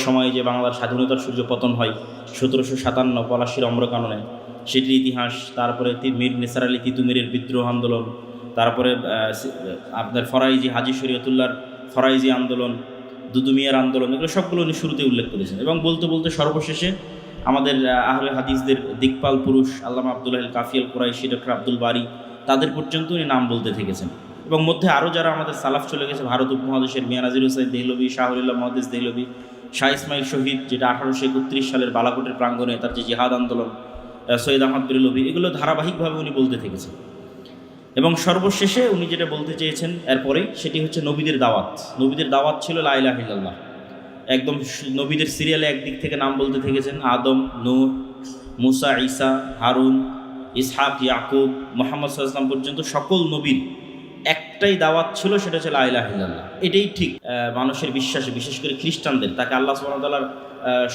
সময়ে যে বাংলার স্বাধীনতার সূর্য পতন হয় 1757 পলাশীর অম্রকাননে, সেটির ইতিহাস, তারপরে মীর নিসার আলী তিতুমিরের বিদ্রোহ আন্দোলন, তারপরে আপনার ফরাইজি হাজি শরীয়তুল্লাহর ফরাইজি আন্দোলন, দুদুমিয়ার আন্দোলন, এগুলো সবগুলো উনি শুরুতে উল্লেখ করেছেন। এবং বলতে বলতে সর্বশেষে আমাদের আহলে হাদিসদের দিকপাল পুরুষ আল্লামা আব্দুল্লাহ আল কাফি আল কুরাইশি, ডক্টর আব্দুল বারী, তাদের পর্যন্ত উনি নাম বলতে থেকেছেন। এবং মধ্যে আরও যারা আমাদের সালাফ চলে গেছে, ভারত উপমহাদেশের মিয়া নাজির হুসাইন দেহলভী, শাহরুল্লাহ মহাদিস দেহলভী, শাহ ইসমাইল শহীদ, যেটা 1831 সালের বালাকোটের প্রাঙ্গণে তার যে জিহাদ আন্দোলন, সৈয়দ আহমদ বেরলভী, এগুলো ধারাবাহিকভাবে উনি বলতে থেকেছেন। এবং সর্বশেষে উনি যেটা বলতে চেয়েছেন এরপরেই, সেটি হচ্ছে নবীদের দাওয়াত। নবীদের দাওয়াত ছিল লা ইলাহা ইল্লাল্লাহ। একদম নবীদের সিরিয়ালে একদিক থেকে নাম বলতে থেকেছেন আদম, নূহ, মুসা, ঈসা, হারুন, ইসহাক, ইয়াকুব, মুহাম্মদ সাল্লাল্লাহু আলাইহি ওয়াসাল্লাম পর্যন্ত সকল নবীর একটাই দাওয়াত ছিল, সেটা হচ্ছে লা ইলাহা ইল্লাল্লাহ। এটাই ঠিক মানুষের বিশ্বাসে, বিশেষ করে খ্রিস্টানদের, তাকে আল্লাহ সুবহানাহু ওয়া তাআলার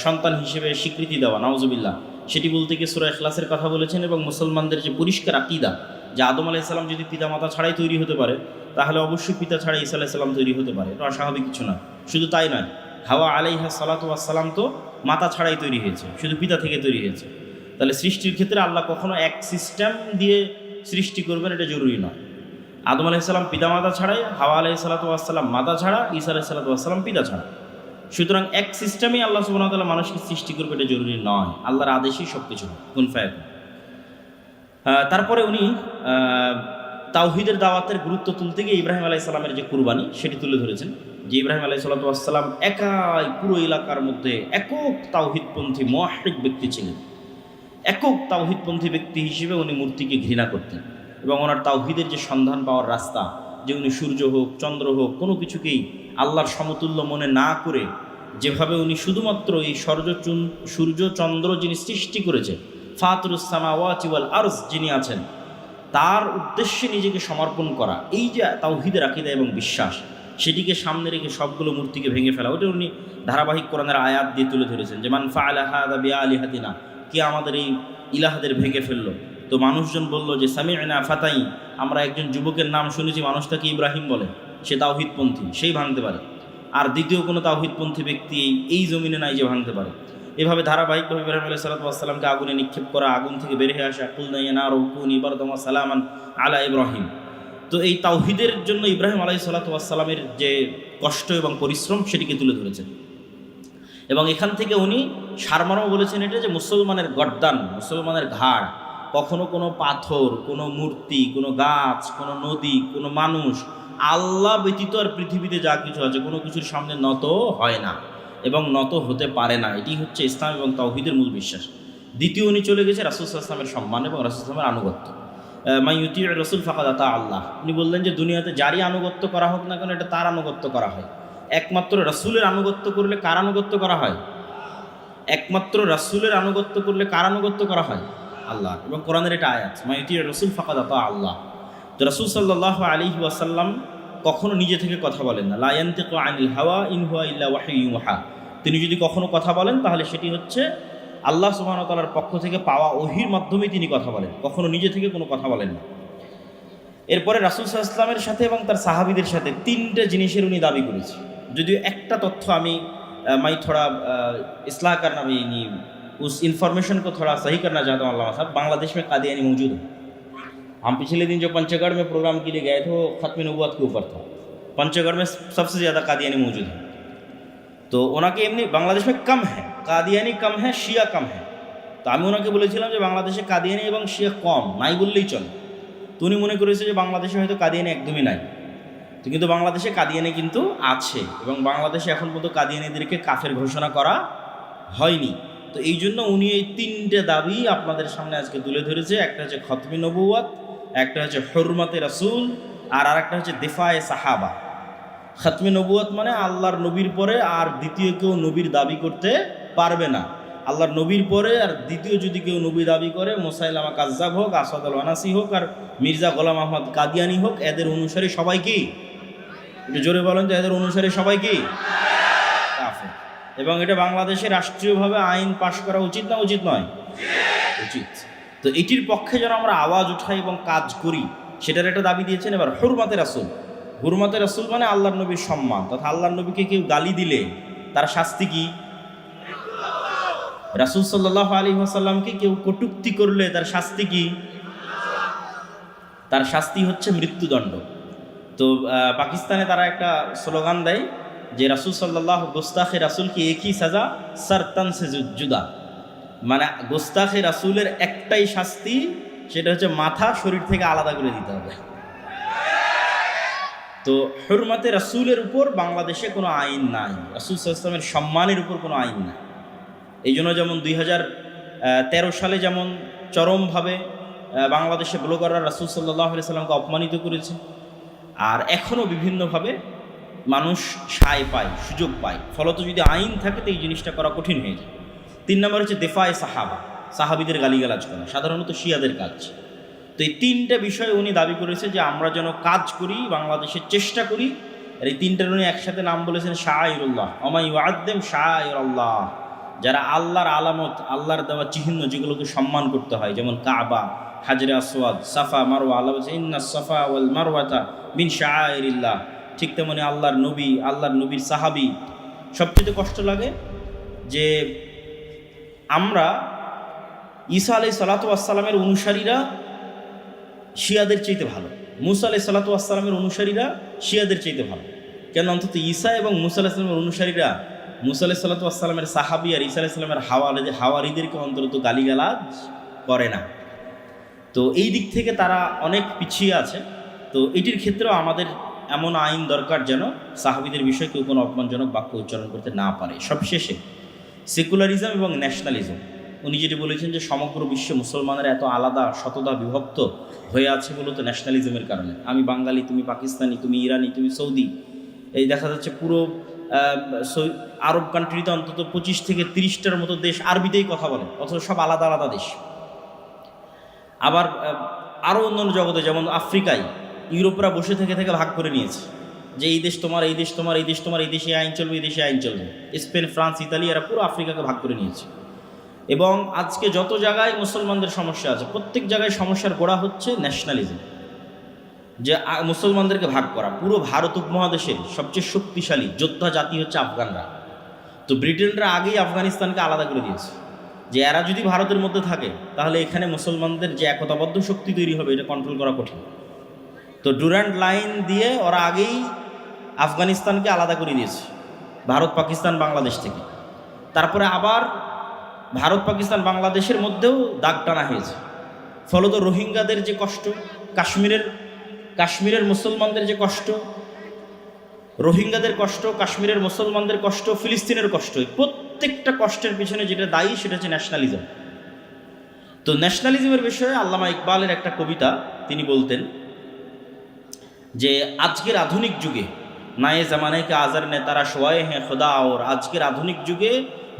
সন্তান হিসেবে স্বীকৃতি দেওয়া, নাউজুবিল্লাহ, সেটি বলতে গিয়ে সূরা ইখলাসের কথা বলেছেন। এবং মুসলমানদের যে পরিষ্কার আকীদা, যে আদম আলাইহিস সালাম যদি পিতা মাতা ছাড়াই তৈরি হতে পারে, তাহলে অবশ্যই পিতা ছাড়া ঈসা আলাইহিস সালাম তৈরি হতে পারে, এটা অস্বাভাবিক কিছু না। শুধু তাই নয়, হাওয়া আলাইহা সালাতু ওয়াস সালাম তো মাতা ছাড়াই তৈরি হয়েছে, শুধু পিতা থেকে তৈরি হয়েছে। তাহলে সৃষ্টির ক্ষেত্রে আল্লাহ কখনো এক সিস্টেম দিয়ে সৃষ্টি করবেন, এটা জরুরি নয়। আদম আলাইহিস সালাম পিতা মাতা ছাড়াই, হাওয়া আলাইহিস সালাতু ওয়াস সালাম মাতা ছাড়া, ঈসা আলাইহিস সালাতু ওয়াস সালাম পিতা ছাড়া। সুতরাং এক সিস্টেমেই আল্লাহ সুবহানাহু ওয়া তাআলা মানুষকে সৃষ্টি করবে, এটা জরুরি নয়। আল্লাহর আদেশেই সব কিছু কুন ফায়াকুন। তারপরে উনি তাওহীদের দাওয়াতের গুরুত্ব তুলতে গিয়ে ইব্রাহিম আলাইহিস সালামের যে কুরবানি, সেটি তুলে ধরেছেন। যে ইব্রাহিম আলাইহিস সালাম একাই পুরো এলাকার মধ্যে একক তাওহীদপন্থী মুওয়াহহিদ ব্যক্তি ছিলেন। একক তাওহীদপন্থী ব্যক্তি হিসেবে উনি মূর্তিকে ঘৃণা করতেন। এবং ওনার তাওহীদের যে সন্ধান পাওয়ার রাস্তা, যে উনি সূর্য হোক, চন্দ্র হোক, কোনো কিছুকেই আল্লাহর সমতুল্য মনে না করে, যেভাবে উনি শুধুমাত্র এই সূর্য চন্দ্র যিনি সৃষ্টি করেছে, ফাতিরুস সামাওয়াতি ওয়াল আরজ যিনি আছেন, তার উদ্দেশ্যে নিজেকে সমর্পণ করা, এই যে তাওহীদের আকীদা এবং বিশ্বাস, সেটিকে সামনে রেখে সবগুলো মূর্তিকে ভেঙে ফেলা, ওটা উনি ধারাবাহিক কোরআনের আয়াত দিয়ে তুলে ধরেছেন। যে মান ফাআলা হাযা বিআলিহাতিনা, কে আমাদের এই ইলাহদের ভেঙে ফেললো। তো মানুষজন বলল যে সামি'না ফাতাই, আমরা একজন যুবকের নাম শুনেছি, মানুষটাকে ইব্রাহিম বলে, সে তাওহীদপন্থী, সেই ভাঙতে পারে। আর দ্বিতীয় কোনো তাওহীদপন্থী ব্যক্তি এই জমিনে নাই যে ভাঙতে পারে। এভাবে ধারাবাহিকভাবে ইব্রাহিম আলাইহিস সালামকে আগুনে নিক্ষেপ করা, আগুন থেকে বের হয়ে আসা, কুলনা ইয়া নারু কুনি বারদাম ওয়া সালামান আলা ইব্রাহিম। তো এই তাওহীদের জন্য ইব্রাহিম আলাইহিস সালামের যে কষ্ট এবং পরিশ্রম, সেটিকে তুলে ধরেছেন। এবং এখান থেকে উনি সারমর্ম বলেছেন এটা, যে মুসলমানের গর্দান, মুসলমানের ঘাড়, কখনো কোনো পাথর, কোনো মূর্তি, কোনো গাছ, কোনো নদী, কোনো মানুষ, আল্লাহ ব্যতীত আর পৃথিবীতে যা কিছু আছে, কোনো কিছুর সামনে নত হয় না এবং নত হতে পারে না। এটি হচ্ছে ইসলাম এবং তাওহীদের মূল বিশ্বাস। দ্বিতীয়, উনি চলে গেছে রাসূল সাল্লাল্লাহু আলাইহি ওয়াসাল্লামের সম্মান এবং রাসূল সাল্লাল্লাহু আলাইহি ওয়াসাল্লামের আনুগত্য। মাই ইউতিউর রাসূল ফাকাদ আতা আল্লাহ। উনি বললেন যে দুনিয়াতে যারই আনুগত্য করা হোক না কেন, এটা তার আনুগত্য করা হয়। একমাত্র রাসূলের আনুগত্য করলে কার আনুগত্য করা হয়? একমাত্র রাসূলের আনুগত্য করলে কার আনুগত্য করা হয়? আল্লাহ। এবং কোরআনের এটা আয়াত, মাই ইউতিউর রাসূল ফাকাদ আতা আল্লাহ। তো রাসূল সাল্লাল্লাহু আলাইহি ওয়াসাল্লাম কখনো নিজে থেকে কথা বলেন না। লা ইয়ানতিকু আনিল হাওয়া ইন হুয়া ইল্লা ওয়াহয়ুন ইউহা। তিনি যদি কখনো কথা বলেন, তাহলে সেটি হচ্ছে আল্লাহ সুবহানাহু ওয়া তাআলার পক্ষ থেকে পাওয়া ওহীর মাধ্যমেই তিনি কথা বলেন, কখনো নিজে থেকে কোনো কথা বলেন না। এরপরে রাসূল সাল্লাল্লাহু আলাইহি ওয়াসাল্লামের সাথে এবং তার সাহাবীদের সাথে তিনটে জিনিসের উনি দাবি করেছে। যদিও একটা তথ্য আমি मैं थोड़ा इस्लाह करना भी नहीं, उस इन्फॉर्मेशन को थोड़ा सही करना चाहता हूँ। अल्लाह साहब, बांग्लादेश में कादियानी मौजूद है। हम पिछले दिन जो पंचगढ़ में प्रोग्राम के लिए गए थे, वो ख़त्म नबूवत के ऊपर था। पंचगढ़ में सबसे ज़्यादा कादियानी मौजूद है। तो ওনাকে এমনি বাংলাদেশ में कम है, কাদিয়ানি कम है, শিয়া कम है। তো আমি ওনাকে বলেছিলাম যে বাংলাদেশে কাদিয়ানি এবং শিয়া কম, নাই বললেই চলে। তো উনি মনে করেছে যে বাংলাদেশে হয়তো কাদিয়ানি একদমই নাই। তো কিন্তু বাংলাদেশে কাদিয়ানি কিন্তু আছে, এবং বাংলাদেশে এখন পর্যন্ত কাদিয়ানিদেরকে কাফের ঘোষণা করা হয়নি। তো এই জন্য উনি এই তিনটে দাবি আপনাদের সামনে আজকে তুলে ধরেছে। একটা হচ্ছে খতমে নবুওয়াত, একটা হচ্ছে হুরমাতে রাসূল, আর আরেকটা হচ্ছে দিফায়ে সাহাবা। খতমে নবুওয়াত মানে আল্লাহর নবীর পরে আর দ্বিতীয় কেউ নবীর দাবি করতে পারবে না। আল্লাহর নবীর পরে আর দ্বিতীয় যদি কেউ নবী দাবি করে, মুসাইলামা কাজ্জাব হোক, আসাদ আল আনাসি হোক, আর মির্জা গোলাম আহমদ কাদিয়ানি হোক, এদের অনুসারী সবাই কি? একটু জোরে বলেন তো, এদের অনুসারী সবাই কি? কাফের। এবং এটা বাংলাদেশে রাষ্ট্রীয়ভাবে আইন পাশ করা উচিত না উচিত নয়? উচিত। তো এটির পক্ষে যেন আমরা আওয়াজ উঠাই এবং কাজ করি, সেটার একটা দাবি দিয়েছেন। এবার হুরমাতে রাসূল। হুরমাতে রাসূল মানে আল্লাহর নবীর সম্মান, তথা আল্লাহর নবীকে কেউ গালি দিলে তার শাস্তি কি? রাসূল সাল্লাল্লাহু আলাইহি ওয়াসাল্লামকে কেউ কটূক্তি করলে তার শাস্তি কি? তার শাস্তি হচ্ছে মৃত্যুদণ্ড। তো পাকিস্তানে তারা একটা স্লোগান দেয় যে রাসূল সাল্লাল্লাহু গোস্তাখে রাসূল কি একই সাজা সারতান সে জুদা, মানে গোস্তাখে রাসূলের একটাই শাস্তি, সেটা হচ্ছে মাথা শরীর থেকে আলাদা করে দিতে হবে। তো হুরমাতে রাসূলের উপর বাংলাদেশে কোনো আইন নাই, রাসূল সাল্লাল্লাহু আলাইহি ওয়াসাল্লামের সম্মানের উপর কোনো আইন নাই। এই জন্য যেমন 2013 সালে যেমন চরমভাবে বাংলাদেশে ব্লগাররা রাসূল সাল্লাল্লাহু আলাইহি ওয়াসাল্লামকে অপমানিত করেছে, আর এখনও বিভিন্নভাবে মানুষ সায় পায়, সুযোগ পায়। ফলত যদি আইন থাকে তো এই জিনিসটা করা কঠিন হয়ে যায়। 3 নম্বর হচ্ছে দেফায়ে সাহাবা, সাহাবিদের গালিগালাজ করা, সাধারণত শিয়াদের কাজ। তো এই 3টা বিষয় উনি দাবি করেছে যে আমরা যেন কাজ করি, বাংলাদেশের চেষ্টা করি। আর এই 3টার উনি একসাথে নাম বলেছেন শাআইরুল্লাহ, ওমা ইউআদ্দিম শাআইরাল্লাহ, যারা আল্লাহর আলামত, আল্লাহর দেওয়া চিহ্ন যেগুলোকে সম্মান করতে হয়, যেমন কাবা, হাজরে আসওয়াদ, সাফা, মারওয়া। আল্লাহ বলছে ইন্নাস সাফা ওয়াল মারওয়াতা মিন শাআইরিল্লাহ। ঠিক তেমনি আল্লাহর নবী, আল্লাহর নবীর সাহাবী। সবচেয়ে কষ্ট লাগে যে আমরা ঈসা আলাইহিস সালাতু ওয়াস সালামের অনুসারীরা শিয়াদের চাইতে ভালো, মুসা আলাইহিস সালাতু ওয়াস সালামের অনুসারীরা শিয়াদের চাইতে ভালো। কেন? অন্তত ঈসা এবং মুসা আলাইহিস সালামের অনুসারীরা মুসা আলাইহিস সালাতু ওয়াস সালামের সাহাবী আর ঈসা আলাইহিস সালামের হাওয়ারিদেরকে অন্তত গালিগালাজ করে না। তো এই দিক থেকে তারা অনেক পিছিয়ে আছে। তো এটির ক্ষেত্রেও আমাদের এমন আইন দরকার যেন সাহাবীদের বিষয়ে কেউ কোনো অপমানজনক বাক্য উচ্চারণ করতে না পারে। সবশেষে সেকুলারিজম এবং ন্যাশনালিজম, উনি যেটি বলেছেন যে সমগ্র বিশ্বে মুসলমানেরা এত আলাদা, শতদা বিভক্ত হয়ে আছে মূলত ন্যাশনালিজমের কারণে। আমি বাঙালি, তুমি পাকিস্তানি, তুমি ইরানি, তুমি সৌদি। এই দেখা যাচ্ছে পুরো আরব কান্ট্রিতে অন্তত 25 থেকে 30টার মতো দেশ আরবিতেই কথা বলে, অথচ সব আলাদা আলাদা দেশ। আবার আরও অন্যান্য জগতে যেমন আফ্রিকায় ইউরোপরা বসে থেকে ভাগ করে নিয়েছে যে এই দেশ তোমার, এই দেশ তোমার, এই দেশ তোমার, এই দেশে আইন চলবে, এই দেশে আইন চলবে। স্পেন, ফ্রান্স, ইতালি এরা পুরো আফ্রিকাকে ভাগ করে নিয়েছে। এবং আজকে যত জায়গায় মুসলমানদের সমস্যা আছে, প্রত্যেক জায়গায় সমস্যার গোড়া হচ্ছে ন্যাশনালিজম, যে মুসলমানদেরকে ভাগ করা। পুরো ভারত উপমহাদেশের সবচেয়ে শক্তিশালী যোদ্ধা জাতি হচ্ছে আফগানরা। তো ব্রিটেনরা আগেই আফগানিস্তানকে আলাদা করে দিয়েছে যে এরা যদি ভারতের মধ্যে থাকে তাহলে এখানে মুসলমানদের যে একতাবদ্ধ শক্তি তৈরি হবে এটা কন্ট্রোল করা কঠিন। তো ডুরান্ট লাইন দিয়ে ওরা আগেই আফগানিস্তানকে আলাদা করে দিয়েছে ভারত, পাকিস্তান, বাংলাদেশ থেকে। তারপরে আবার ভারত, পাকিস্তান, বাংলাদেশের মধ্যেও দাগ টানা হয়েছে। ফলত রোহিঙ্গাদের যে কষ্ট, কাশ্মীরের মুসলমানদের যে কষ্ট, রোহিঙ্গাদের কষ্ট, কাশ্মীরের মুসলমানদের কষ্ট, ফিলিস্তিনের কষ্ট, প্রত্যেকটা কষ্টের পিছনে যেটা দায়ী সেটা হচ্ছে ন্যাশনালিজম। তো ন্যাশনালিজমের বিষয়ে আল্লামা ইকবালের একটা কবিতা, তিনি বলতেন যে আজকের আধুনিক যুগে নায়ে জামানে কে আজর নে তারা শোয়ায়ে হ্যাঁ খোদা ওর, আজকের আধুনিক যুগে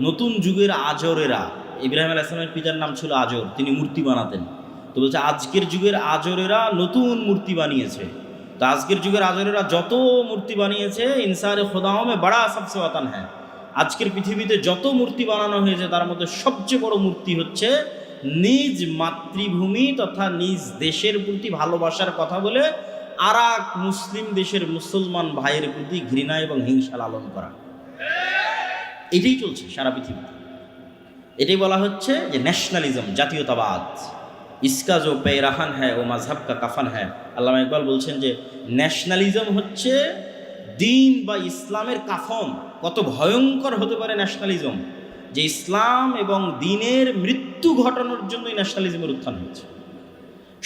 নতুন যুগের আজরেরা, ইব্রাহিম আলাইহিস সালামের পিতার নাম ছিল আজর, তিনি মূর্তি বানাতেন। তো বলছে আজকের যুগের আজরেরা নতুন মূর্তি বানিয়েছে। তো আজকের যুগের আজরেরা যত মূর্তি বানিয়েছে, ইনসারে খোদাও মে বড়া সবসে ওয়াতান হ্যাঁ, আজকের পৃথিবীতে যত মূর্তি বানানো হয়েছে তার মধ্যে সবচেয়ে বড় মূর্তি হচ্ছে নিজ মাতৃভূমি তথা নিজ দেশের প্রতি ভালোবাসার কথা বলে আর এক মুসলিম দেশের মুসলমান ভাইয়ের প্রতি ঘৃণা এবং হিংসা লালন করা। এটাই চলছে সারা পৃথিবীতে। এটাই বলা হচ্ছে যে ন্যাশনালিজম, জাতীয়তাবাদ। ইসকা জো পেরাহান হ্যায় ও মাযহাব কা কাফান হ্যায়। আল্লামা ইকবাল বলছেন যে ন্যাশনালিজম হচ্ছে দিন বা ইসলামের কাফন। কত ভয়ঙ্কর হতে পারে ন্যাশনালিজম, যে ইসলাম এবং দিনের মৃত্যু ঘটানোর জন্যই ন্যাশনালিজমের উত্থান হয়েছে।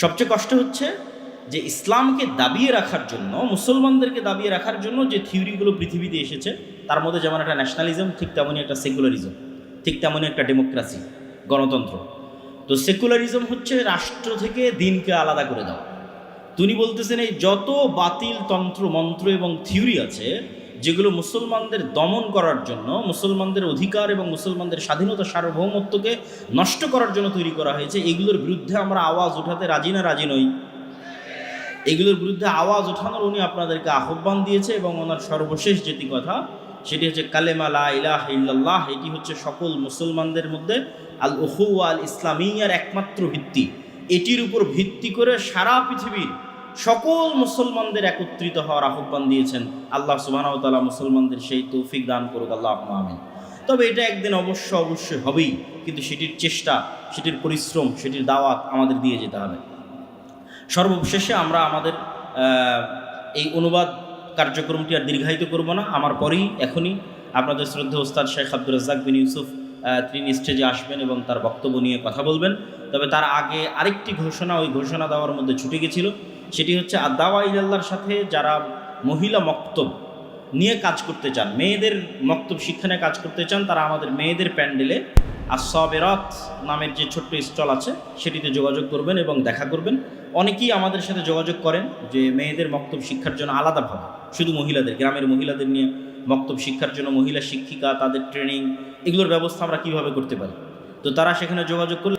সবচেয়ে কষ্ট হচ্ছে যে ইসলামকে দাবিয়ে রাখার জন্য, মুসলমানদেরকে দাবিয়ে রাখার জন্য যে থিওরিগুলো পৃথিবীতে এসেছে, তার মধ্যে যেমন একটা ন্যাশনালিজম, ঠিক তেমনই একটা সেকুলারিজম, ঠিক তেমনই একটা ডেমোক্রেসি, গণতন্ত্র। তো সেকুলারিজম হচ্ছে রাষ্ট্র থেকে দিনকে আলাদা করে দেওয়া। তিনি বলতেছেন এই যত বাতিল তন্ত্র, মন্ত্র এবং থিওরি আছে যেগুলো মুসলমানদের দমন করার জন্য, মুসলমানদের অধিকার এবং মুসলমানদের স্বাধীনতা, সার্বভৌমত্বকে নষ্ট করার জন্য তৈরি করা হয়েছে, এগুলোর বিরুদ্ধে আমরা আওয়াজ উঠাতে রাজি নই? এগুলোর বিরুদ্ধে আওয়াজ ওঠানোর উনি আপনাদেরকে আহ্বান দিয়েছে। এবং ওনার সর্বশেষ যেটি কথা সেটি হচ্ছে কালেমা লা ইলাহা ইল্লাল্লাহ। এটি হচ্ছে সকল মুসলমানদের মধ্যে আল উখুওয়া আল ইসলামিয়ার একমাত্র ভিত্তি। এটির উপর ভিত্তি করে সারা পৃথিবীর সকল মুসলমানদের একত্রিত হওয়ার আহ্বান দিয়েছেন। আল্লাহ সুবহানাহু ওয়া তাআলা মুসলমানদের সেই তৌফিক দান করুক, আল্লাহুম্মা আমিন। তো তবে এটা একদিন অবশ্যই হবেই, কিন্তু সেটির চেষ্টা, সেটির পরিশ্রম, সেটির দাওয়াত আমাদের দিয়ে যেতে হবে। সর্বশেষে আমরা আমাদের এই অনুবাদ কার্যক্রমটি আর দীর্ঘায়িত করব না। আমার পরেই এখনই আপনাদের শ্রদ্ধা ওস্তাদ শেখ আব্দুর রাজ্জাক বিন ইউসুফ তিনি স্টেজে আসবেন এবং তার বক্তব্য নিয়ে কথা বলবেন। তবে তার আগে আরেকটি ঘোষণা, ওই ঘোষণা দেওয়ার মধ্যে ছুটে গেছিল, সেটি হচ্ছে আদ-দাওয়া ইলাল্লাহর সাথে যারা মহিলা মক্তব নিয়ে কাজ করতে চান, মেয়েদের মক্তব শিক্ষা নিয়ে কাজ করতে চান, তারা আমাদের মেয়েদের প্যান্ডেলে আস-সাবিরাত নামের যে ছোট্ট স্টল আছে সেটিতে যোগাযোগ করবেন এবং দেখা করবেন। অনেকেই আমাদের সাথে যোগাযোগ করেন যে মেয়েদের মক্তব শিক্ষার জন্য আলাদাভাবে, শুধু মহিলাদের, গ্রামের মহিলাদের নিয়ে মক্তব শিক্ষার জন্য মহিলা শিক্ষিকা, তাদের ট্রেনিং, এগুলোর ব্যবস্থা আমরা কীভাবে করতে পারি। তো তারা সেখানে যোগাযোগ করলে